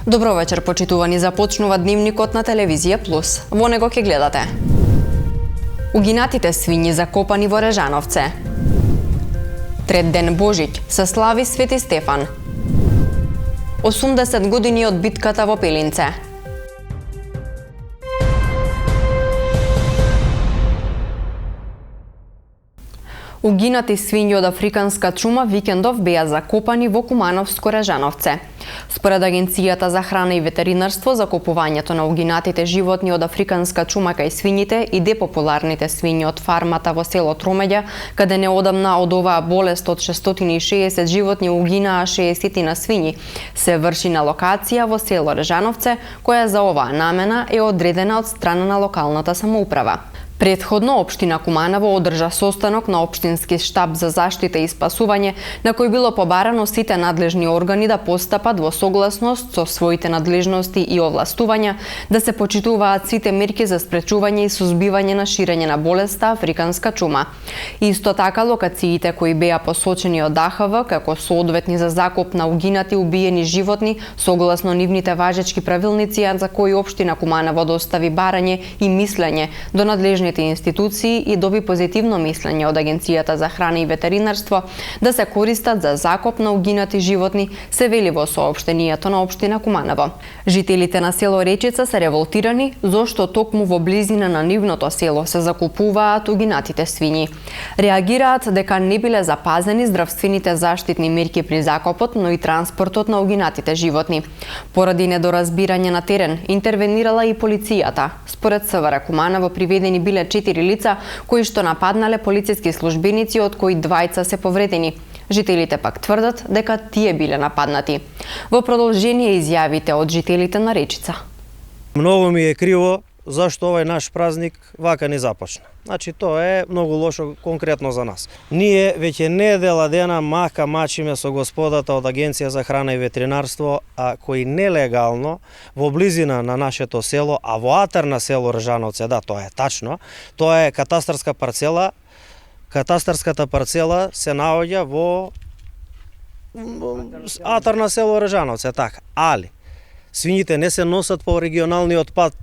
Добро вечер, почитувани, започнува дневникот на Телевизија Плюс. Во него ќе гледате: угинатите свињи закопани во Режановце. Трет ден Божиќ се слави Свети Стефан. 80 години од битката во Пелинце. Угинати свињи од африканска чума викендов беа закопани во Кумановско Режановце. Според Агенцијата за храна и ветеринарство, закопувањето на угинатите животни од африканска чума кај свињите и депопуларните свињи од фармата во село Тромеѓа, каде неодамна од оваа болест од 660 животни угинаа 60 на свињи, се врши на локација во село Режановце, која за оваа намена е одредена од страна на локалната самоуправа. Претходно, општина Куманово одржа состанок на општински штаб за заштита и спасување, на кој било побарано сите надлежни органи да постапат во согласност со своите надлежности и овластувања, да се почитуваат сите мерки за спречување и сузбивање на ширење на болеста африканска чума. Исто така, локациите кои беа посочени од АХВ како соодветни за закоп на угинати убиени животни, согласно нивните важечки правилници, за кои општина Куманово достави барање и мислење до надлежни институции и доби позитивно мислење од Агенцијата за храна и ветеринарство да се користат за закоп на угинати животни, се вели во соопштението на општина Куманово. Жителите на село Речица се револтирани зошто токму во близина на нивното село се закупуваат угинатите свињи. Реагираат дека не биле запазени здравствените заштитни мерки при закопот, но и транспортот на угинатите животни. Поради недоразбирање на терен, интервенирала и полицијата. Според СВР Куманово приведени биле 4 лица кои што нападнале полициски службеници, од кои двајца се повредени. Жителите пак тврдат дека тие биле нападнати. Во продолжение изјавите од жителите на Речица. Многу ми е криво зашто овај наш празник вака не започна. Значи, тоа е многу лошо конкретно за нас. Ние веќе недела дена мачиме со господата од Агенција за храна и ветеринарство, кои нелегално во близина на нашето село, а во атар на село Режановце, да, тоа е тачно, тоа е катастарска парцела. Катастарската парцела се наоѓа во атар на село Режановце, така. Али, свињите не се носат по регионалниот пат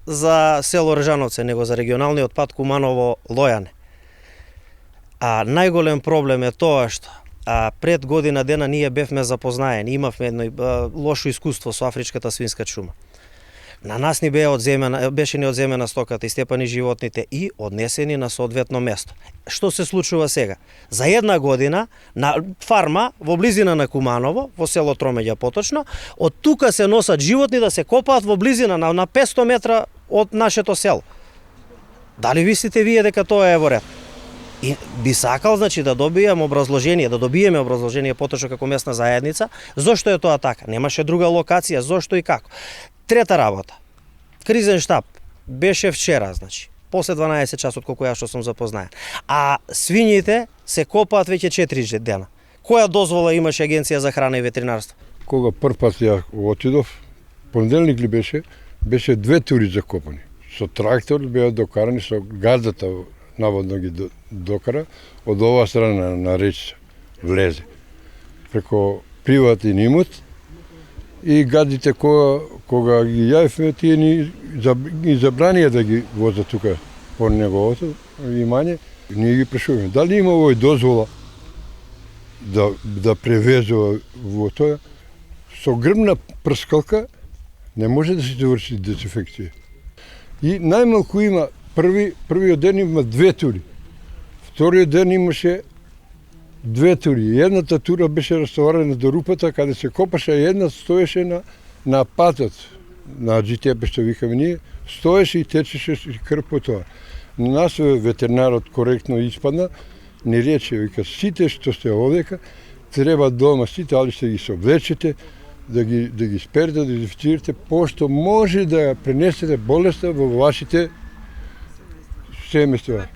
за село Режановце, него за регионалниот пат Куманово-Лојане. А најголем проблем е тоа што пред година дена ние бевме запознаени, имавме едно лошо искуство со афричката свинска чума. На нас ни беше ни одземена стоката и степани животните и однесени на соодветно место. Што се случува сега? За една година на фарма во близина на Куманово, во село Тромеѓа поточно, од тука се носат животни да се копаат во близина на 500 метра од нашето село. Дали мислите вие дека тоа е во ред? И би сакал, значи, да добиеме образложение поточно како местна заедница, зошто е тоа така? Немаше друга локација, зошто и како? Трета работа. Кризен штаб беше вчера, значи, после 12 часот колку ја што сум запознаен. А свињите се копаат веќе 4 дена. Која дозвола имаше Агенција за храна и ветеринарство? Кога прв пат ја отидов, понеделник ли беше 2 тури закопани. Со трактор беа докарани, со газдата наводно ги докара, од оваа страна на Речица влезе. Преко приватен имот, и гадите кога ги јавивме, тие ни забранија да ги возат тука по неговото имање. Ние ги прашуваме, дали има овој дозвола да превезува во тоа? Со грбна прскалка не може да се заврши дезинфекција. И најмалку има, првиот ден има 2 тури, вториот ден имаше 2 тури. Едната тура беше растоварена до рупата, каде се копаше, една стоеше на патот, на џитепе што викаме ние, стоеше и течеше крв по тоа. Нас ветеринарот коректно испадна, ни рече, вика, сите што сте овдека, треба дома сите, али ще ги соблечете, да ги сперете, да дезинфицирате, пошто може да пренесете болеста во вашите семејства.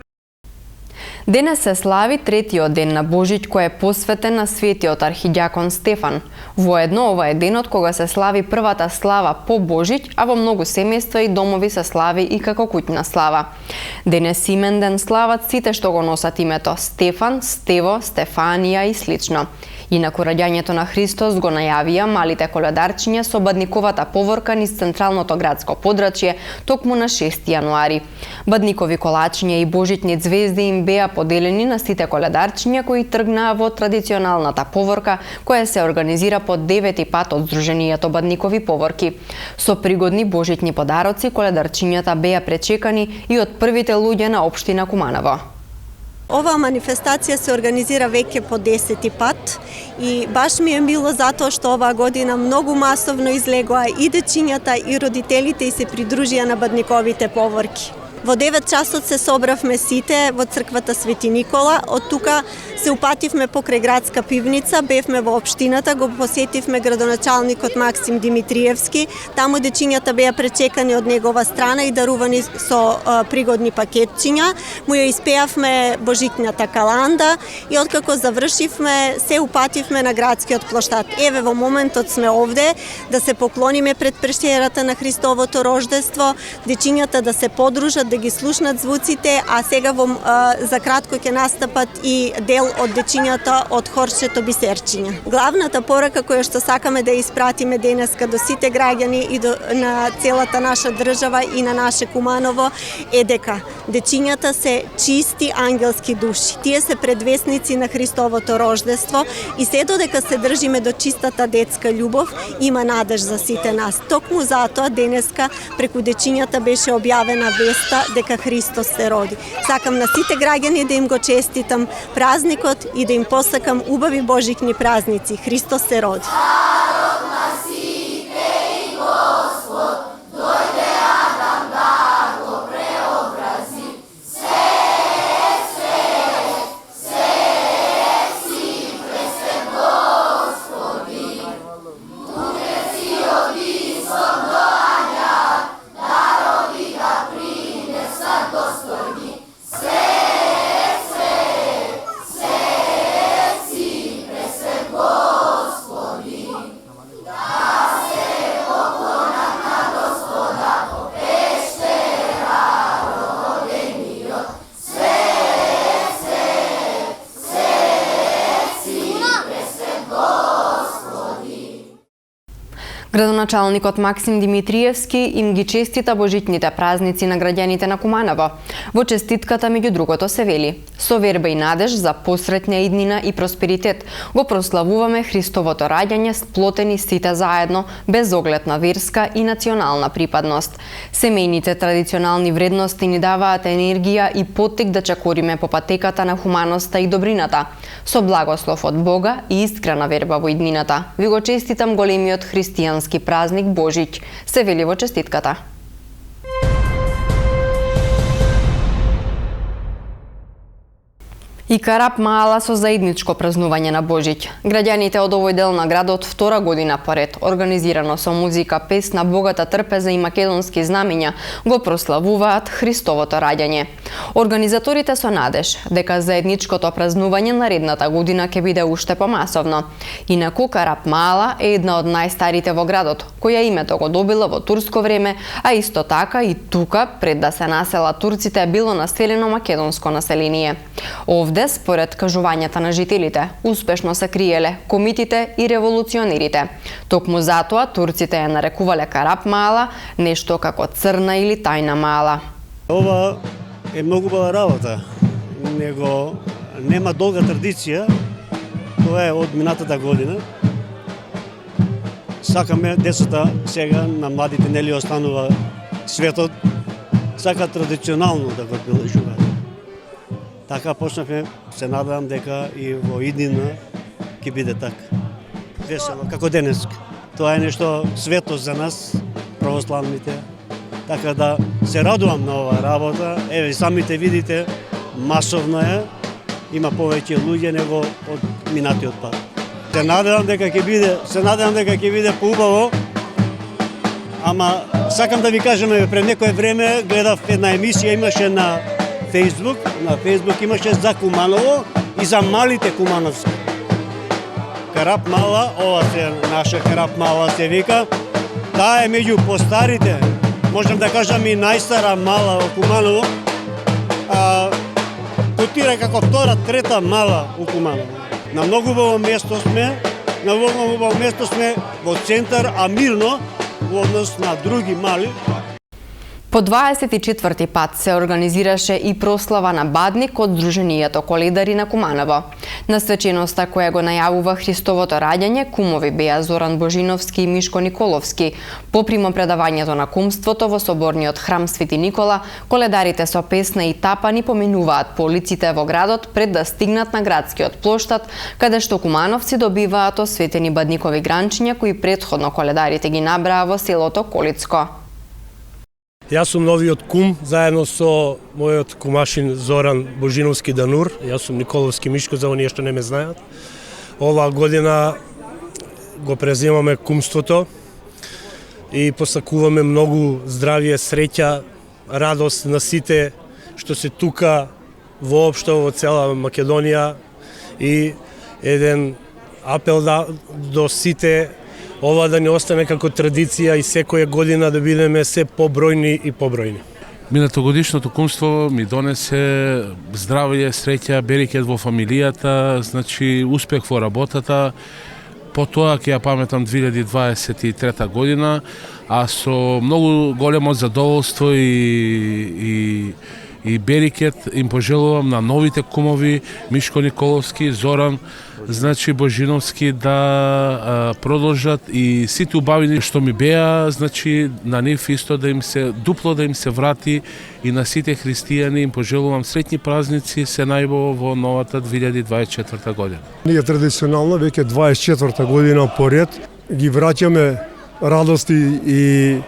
Денес се слави третиот ден на Божиќ, кој е посветен на светиот архиѓакон Стефан. Воедно, ова е денот кога се слави првата слава по Божиќ, а во многу семејства и домови се слави и како куќна слава. Денес имен ден слават сите што го носат името Стефан, Стево, Стефанија и слично. Инаку раѓањето на Христос го најавија малите коледарчиња со бадниковата поворка низ централното градско подрачје токму на 6 јануари. Бадникови колачиња и божитни звезди им беа поделени на сите коледарчиња кои тргнаа во традиционалната поворка која се организира по 9-ти пат од Сдруженијето Бадникови поворки. Со пригодни божитни подароци коледарчињата беа пречекани и од првите луѓе на општина Куманово. Оваа манифестација се организира веќе по 10-ти пат и баш ми е мило затоа што оваа година многу масовно излегоа и дечињата и родителите и се придружија на Бадниковите поворки. Во 9 часот се собравме сите во црквата Свети Никола, од тука се упативме покрај градска пивница, бевме во општината, го посетивме градоначалникот Максим Димитриевски, таму дечињата беа пречекани од негова страна и дарувани со пригодни пакетчиња, му ја испеавме божитната каланда и откако завршивме се упативме на градскиот плоштад. Еве во моментот сме овде да се поклониме пред прештерата на Христовото рождество, дечињата да се подружат, да ги слушнат звуците, а сега за кратко ќе настапат и дел од дечињата од хорчето Бисерчиња. Главната порака која што сакаме да испратиме денеска до сите граѓани и на целата наша држава и на наше Куманово е дека дечињата се чисти ангелски души. Тие се предвесници на Христовото рождество и се додека се држиме до чистата детска љубов, има надеж за сите нас. Токму затоа денеска преку дечињата беше објавена веста дека Христос се роди. Сакам на сите граѓани да им го честитам празникот и да им посакам убави божитни празници. Христос се роди. Градоначалникот Максим Димитриевски им ги честита божитните празници на граѓаните на Куманово. Во честитката меѓу другото се вели: со верба и надеж за посретна иднина и просперитет го прославуваме Христовото раѓање сплотени сите заедно без оглед на верска и национална припадност. Семејните традиционални вредности ни даваат енергија и поттик да чакориме по патеката на хуманоста и добрината. Со благослов од Бога и искрена верба во иднината ви го честитам големиот христијански празник Божиќ, се вели во честитката. И Карап Маала со заедничко празнување на Божиќ. Граѓаните од овој дел на градот втора година поред, организирано со музика, песна, богата трпеза и македонски знамиња, го прославуваат Христовото раѓање. Организаторите со надеж дека заедничкото празнување наредната година ќе биде уште помасовно. Инаку Карап Маала е една од најстарите во градот, која името го добила во турско време, а исто така и тука, пред да се населат турците, било населено македонско население. Овде, според кажувањата на жителите, успешно се криеле комитите и револуционерите. Токму затоа турците ја нарекувале Карап Маала нешто како црна или тајна маала. Ова е многу бела работа, него нема долга традиција, тоа е од минатата година. Сакаме децата сега, на младите нели останува светот, сака традиционално да го бележуваат. Така почнавме, се надевам дека и во иднина ќе биде така. Весело, како денеска. Тоа е нешто свето за нас, православните. Така да се радувам на оваа работа. Еве, самите видите, масовно е, има повеќе луѓе него од минатиот пат. Се надевам дека ќе биде поубаво, ама сакам да ви кажам, пред некое време гледав една емисија, имаше на Фейсбук имаше за Куманово и за малите кумановски. Карап Маала, ова се наша Карап Маала се вика, таа е меѓу постарите, можам да кажам и најстара мала во Куманово, котира како втора, трета мала у Куманово. На многу убаво место сме, во центар, а мирно во однос на други мали. По 24 пат се организираше и прослава на Бадник од Сдруженијето Коледари на Куманово. На свеченоста која го најавува Христовото раѓање, кумови беа Зоран Божиновски и Мишко Николовски. По примопредавањето на кумството во соборниот храм Свети Никола, коледарите со песна и тапани поминуваат по улиците во градот пред да стигнат на градскиот плоштад, каде што кумановци добиваат осветени бадникови гранчиња кои претходно коледарите ги набраа во селото Колицко. Јас сум новиот кум, заедно со мојот кумашин Зоран Божиновски Данур. Јас сум Николовски Мишко, за оние што не ме знаат. Оваа година го преземаме кумството и посакуваме многу здравје, среќа, радост на сите што се тука воопшто во цела Македонија и еден апел до сите ова да не остане како традиција и секоја година да бидеме се побројни и побројни. Минатогодишното кумство ми донесе здравје, среќа, берекет во фамилијата, значи успех во работата. Потоа ќе ја паметам 2023 година, а со многу големо задоволство и берекет им пожелувам на новите кумови Мишко Николовски, Зоран, значи Божиновски да продолжат и сите убавини што ми беа, значи на нив исто да им се дупло да им се врати и на сите христијани им пожелувам среќни празници, се најбово во новата 2024 година. Ние традиционално веќе 24 година поред ги враќаме радости и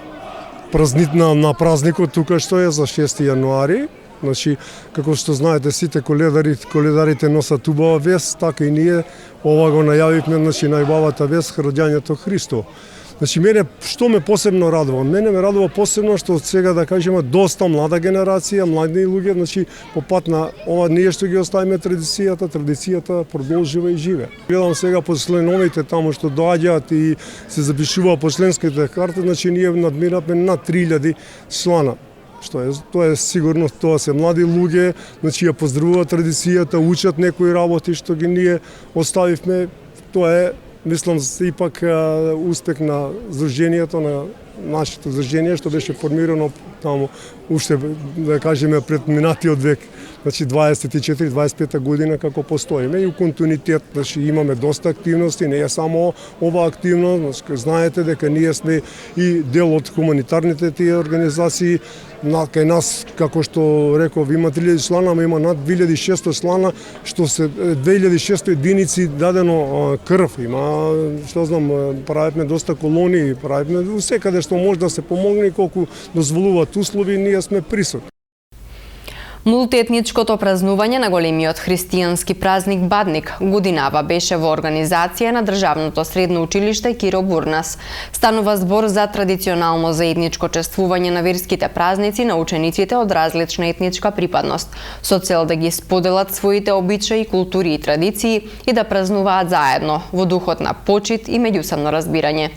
празнитна на празникот тука што е за 6 јануари. Значи, како што знаете, сите коледарите носат убава вест, така и ние ова го најавивме, значи најубавата вест, раѓањето Христово. Значи, мене што ме посебно радува? Мене ме радува посебно што од сега, да кажеме, доста млада генерација, млади луѓе, значи по пат на ова ние што ги оставиме традицијата продолжува и живе. Гледам сега после новите таму што доаѓаат и се запишува по членските карти, значи ние надмираме на 3000 члана. Тоа е сигурно, тоа се млади луѓе, значи ја поздравуваат традицијата, учат некои работи што ги ние оставивме. Тоа е, мислам, ипак успех на Сдруженијето, на нашето Сдружение, што беше формирано таму уште, да кажеме, пред минатиот век, значи 24-25 година како постоиме и у континуитет, значи имаме доста активности, не е само ова активност, значи знаете дека ние сме и дел од хуманитарните тие организации. Кај нас, како што реков, има 3000 члана, ама има над 2600 члана, што се 2600 единици дадено крв. Има, што знам, правиме доста колонии, правиме секаде што може да се помогне и колку дозволуваат услови, ние сме присутни. Мултиетничкото празнување на големиот христијански празник Бадник годинава беше во организација на Државното средно училиште Киро Бурнас. Станува збор за традиционално заедничко чествување на верските празници на учениците од различна етничка припадност, со цел да ги споделат своите обичаи, култури и традиции и да празнуваат заедно во духот на почит и меѓусебно разбирање.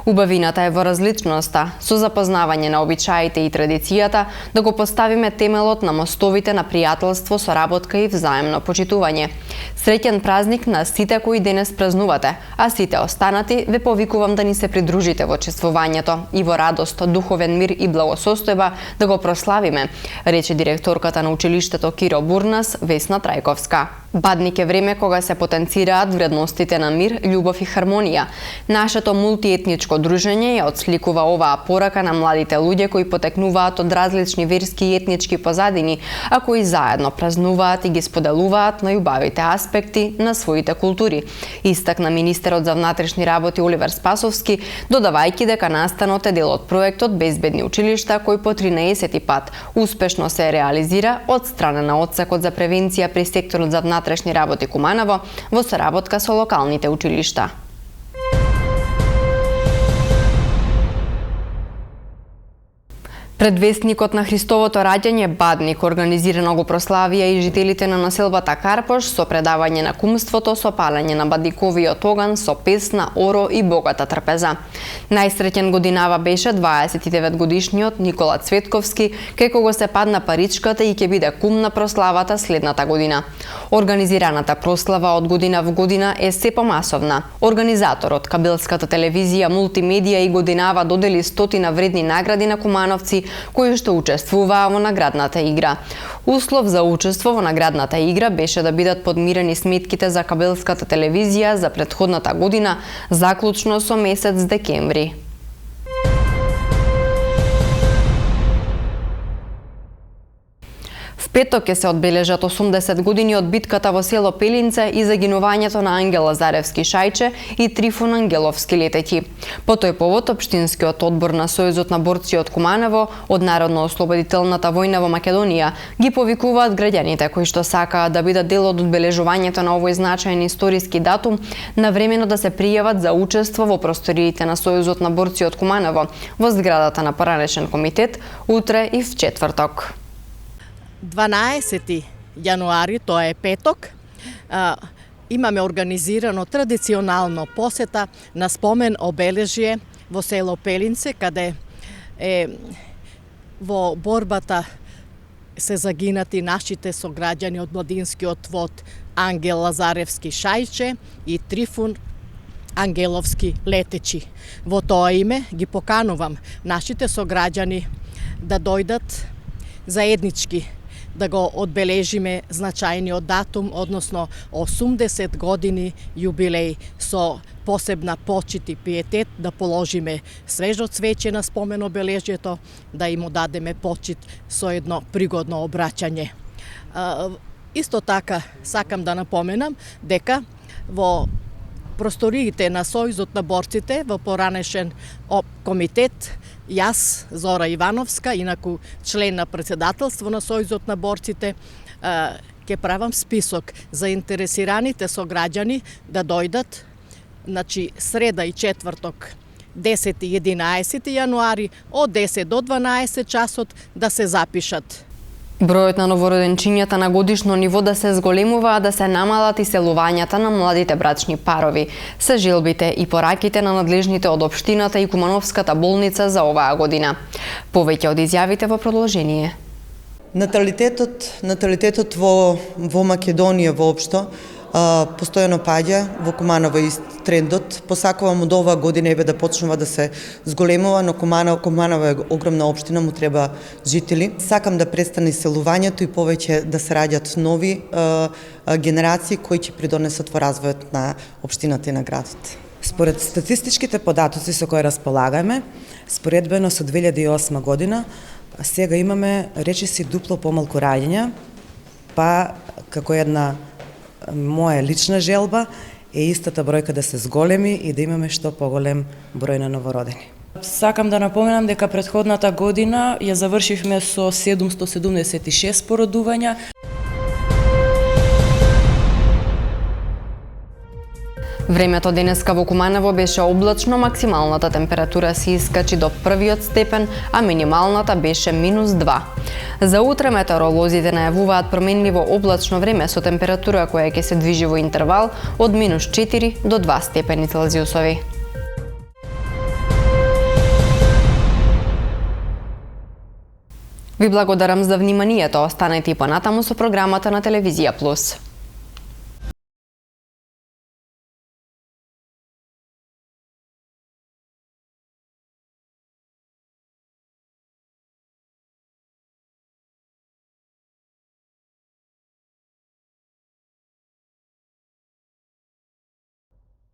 Убавината е во различноста, со запознавање на обичаите и традицијата да го поставиме темелот на мостовите на пријателство, соработка и взаемно почитување. Среќен празник на сите кои денес празнувате, а сите останати ве повикувам да ни се придружите во чествувањето и во радост, духовен мир и благосостојба да го прославиме, рече директорката на училиштето Киро Бурнас Весна Трајковска. Бадник е време кога се потенцираат вредностите на мир, љубов и хармонија. Нашето мултиетничко дружење ја отсликува оваа порака на младите луѓе кои потекнуваат од различни верски и етнички позадини, а кои заедно празнуваат и ги споделуваат најубавите аспекти на своите култури. Истакна министерот за внатрешни работи Оливер Спасовски, додавајќи дека настанот е дел од проектот Безбедни училишта, кој по 13 пат успешно се реализира од страна на Одсекот за превенција при секторот за внатрешни работи Куманово во соработка со локалните училишта. Предвестникот на Христовото раѓање Бадник организирано го прославија и жителите на населбата Карпош со предавање на кумството, со палење на бадниковиот оган, со песна, оро и богата трпеза. Најсреќен годинава беше 29-годишниот Никола Цветковски, кај кого се падна паричката и ќе биде кум на прославата следната година. Организираната прослава од година в година е се помасовна. Организаторот, кабелската телевизија Мултимедија, и годинава додели 100 вредни награди на кумановци кои што учествуваа во наградната игра. Услов за учество во наградната игра беше да бидат подмирени сметките за кабелската телевизија за претходната година, заклучно со месец декември. В петок ќе се одбележат 80 години од битката во село Пелинце и загинувањето на Ангел Лазаревски Шајче и Трифун Ангеловски Летеќи. По тој повод, Општинскиот одбор на Сојузот на борци од Куманово од Народно-ослободителната војна во Македонија ги повикуваат граѓаните кои што сакаат да бидат дел од одбележувањето на овој значаен историски датум навремено да се пријават за учество во просториите на Сојузот на борци од Куманово во зградата на поранешен комитет утре и в четврток. 12 јануари, тоа е петок, имаме организирано традиционално посета на спомен обележје во село Пелинце, каде во борбата се загинати нашите сограѓани од младинскиот вод Ангел Лазаревски Шајче и Трифун Ангеловски Летеќи. Во тоа име ги поканувам нашите сограѓани да дојдат заеднички да го одбележиме значајниот датум, односно 80 години јубилеј, со посебна почит и пиетет да положиме свежо цвеќе на спомен обележјето, да им дадеме почит со едно пригодно обраќање. Исто така сакам да напоменам дека во просториите на Сојузот на борците во поранешен комитет, јас, Зора Ивановска, инаку член на председателство на Сојузот на борците, ќе правам список за интересираните сограѓани да дојдат, значи среда и четврток 10 и 11 јануари од 10 до 12 часот да се запишат. Бројот на новороденчињата на годишно ниво да се зголемува, а да се намалат и селувањата на младите брачни парови. Се желбите и пораките на надлежните од општината и Кумановската болница за оваа година. Повеќе од изјавите во продолжение. Наталитетот во Македонија воопшто постојано паѓа, во Куманово и трендот. Посакувам од оваа година да почнува да се зголемува, но Куманово е огромна општина, му треба жители. Сакам да престане селувањето и повеќе да се раѓат нови генерации кои ќе придонесат во развојот на општината и на градот. Според статистичките податоци со кои располагаме, споредбено со 2008 година, сега имаме речиси дупло помалку раѓања, па како една моја лична желба е истата бројка да се зголеми и да имаме што поголем број на новородени. Сакам да напоменам дека претходната година ја завршивме со 776 породувања. Времето денеска во Куманово беше облачно, максималната температура се искачи до 1 степен, а минималната беше -2. За утре метеоролозите најавуваат променливо облачно време со температура која ќе се движи во интервал од -4 до 2 степени Целзиусови. Ви благодарам за вниманието. Останете и понатаму со програмата на Телевизија Плюс.